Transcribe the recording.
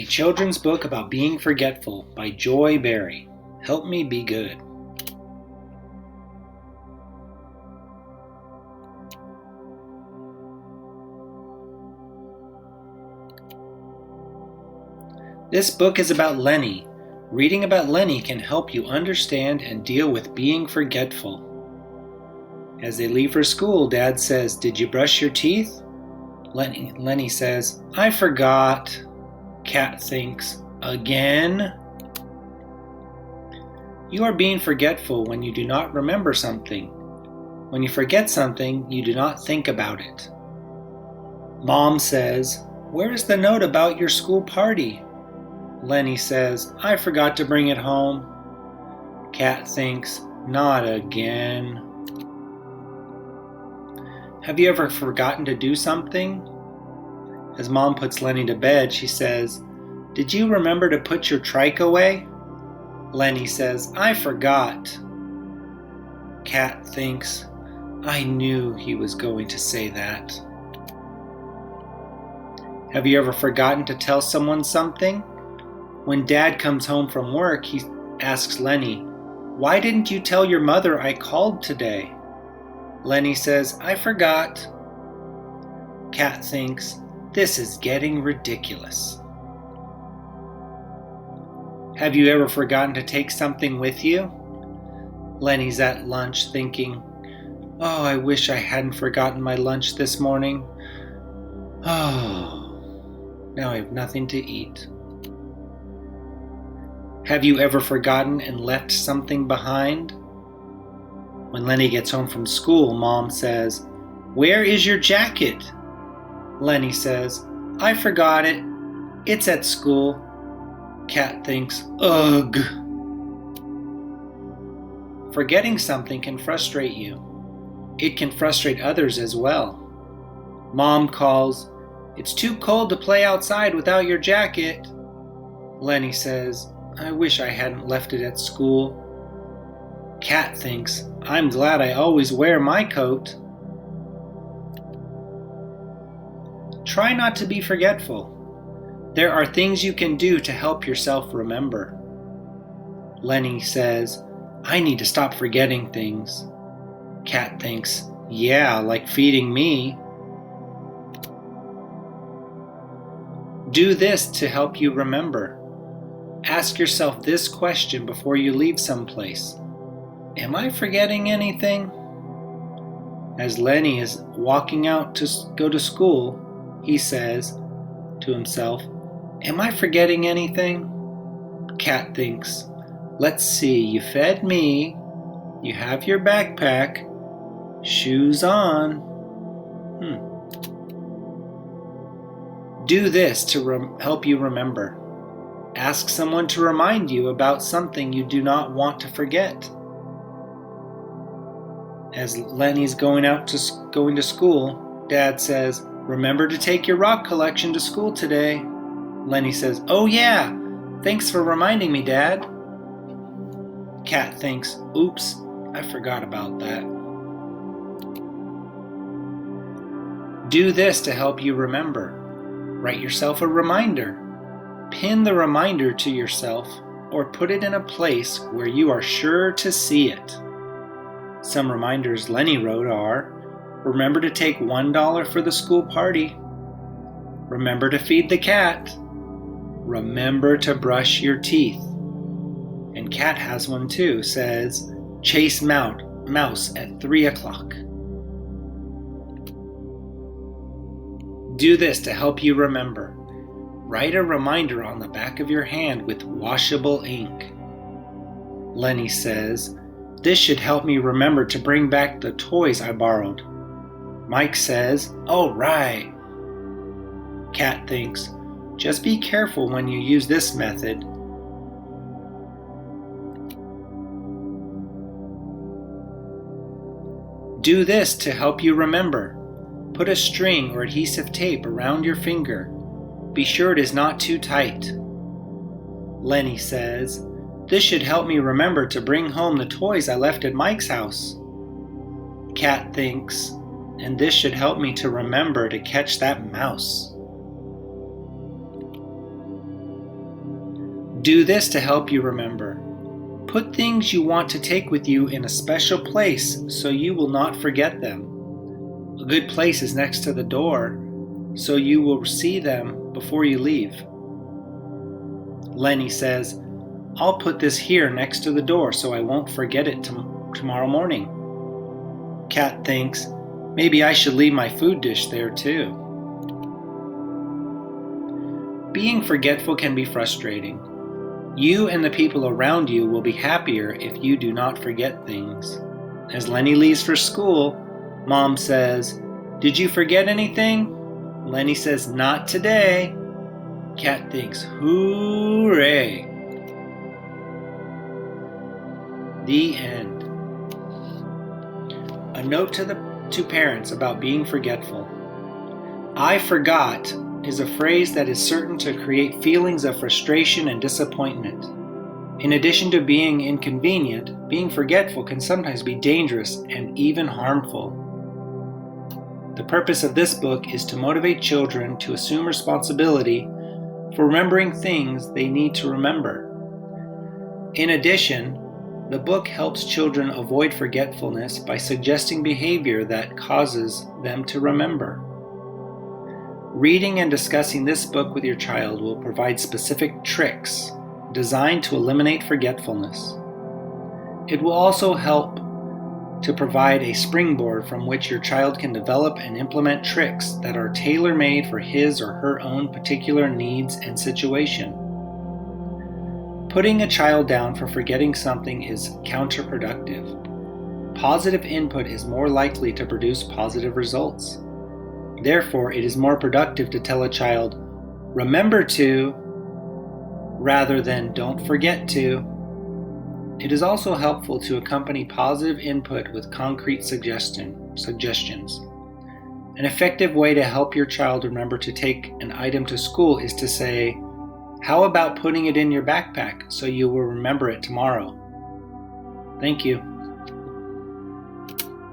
A children's book about being forgetful by Joy Berry. Help me be good. This book is about Lenny. Reading about Lenny can help you understand and deal with being forgetful. As they leave for school, Dad says, "Did you brush your teeth?" Lenny says, "I forgot." Cat thinks, "Again?" You are being forgetful when you do not remember something. When you forget something, you do not think about it. Mom says, "Where is the note about your school party?" Lenny says, "I forgot to bring it home." Cat thinks, "Not again." Have you ever forgotten to do something? As Mom puts Lenny to bed, she says, "Did you remember to put your trike away?" Lenny says, "I forgot." Cat thinks, "I knew he was going to say that." Have you ever forgotten to tell someone something? When Dad comes home from work, he asks Lenny, "Why didn't you tell your mother I called today?" Lenny says, "I forgot." Cat thinks, "This is getting ridiculous." Have you ever forgotten to take something with you? Lenny's at lunch thinking, "Oh, I wish I hadn't forgotten my lunch this morning. Oh, now I have nothing to eat." Have you ever forgotten and left something behind? When Lenny gets home from school, Mom says, "Where is your jacket?" Lenny says, "I forgot it. It's at school." Cat thinks, "Ugh." Forgetting something can frustrate you. It can frustrate others as well. Mom calls, "It's too cold to play outside without your jacket." Lenny says, "I wish I hadn't left it at school." Cat thinks, "I'm glad I always wear my coat." Try not to be forgetful. There are things you can do to help yourself remember. Lenny says, "I need to stop forgetting things." Cat thinks, "Yeah, like feeding me." Do this to help you remember. Ask yourself this question before you leave someplace. Am I forgetting anything? As Lenny is walking out to go to school, he says to himself, "Am I forgetting anything?" Cat thinks, "Let's see, you fed me, you have your backpack, shoes on. Do this to help you remember. Ask someone to remind you about something you do not want to forget. As Lenny's going to school, Dad says, "Remember to take your rock collection to school today." Lenny says, "Oh yeah, thanks for reminding me, Dad." Cat thinks, "Oops, I forgot about that." Do this to help you remember. Write yourself a reminder. Pin the reminder to yourself or put it in a place where you are sure to see it. Some reminders Lenny wrote are, remember to take $1 for the school party. Remember to feed the cat. Remember to brush your teeth. And Cat has one too, says, chase mouse at 3 o'clock. Do this to help you remember. Write a reminder on the back of your hand with washable ink. Lenny says, "This should help me remember to bring back the toys I borrowed." Mike says, "Oh, right." Cat thinks, "Just be careful when you use this method." Do this to help you remember. Put a string or adhesive tape around your finger. Be sure it is not too tight. Lenny says, "This should help me remember to bring home the toys I left at Mike's house." Cat thinks, "And this should help me to remember to catch that mouse." Do this to help you remember. Put things you want to take with you in a special place so you will not forget them. A good place is next to the door, so you will see them before you leave. Lenny says, I'll put this here next to the door so I won't forget it tomorrow morning. Cat thinks, maybe I should leave my food dish there too. Being forgetful can be frustrating. You and the people around you will be happier if you do not forget things. As Lenny leaves for school, Mom says, Did you forget anything? Lenny says, Not today. Cat thinks, Hooray! The end. A note to parents about being forgetful. I forgot is a phrase that is certain to create feelings of frustration and disappointment. In addition to being inconvenient, being forgetful can sometimes be dangerous and even harmful. The purpose of this book is to motivate children to assume responsibility for remembering things they need to remember. In addition, the book helps children avoid forgetfulness by suggesting behavior that causes them to remember. Reading and discussing this book with your child will provide specific tricks designed to eliminate forgetfulness. It will also help to provide a springboard from which your child can develop and implement tricks that are tailor-made for his or her own particular needs and situation. Putting a child down for forgetting something is counterproductive. Positive input is more likely to produce positive results. Therefore, it is more productive to tell a child, remember to, rather than don't forget to. It is also helpful to accompany positive input with concrete suggestions. An effective way to help your child remember to take an item to school is to say, how about putting it in your backpack so you will remember it tomorrow? Thank you.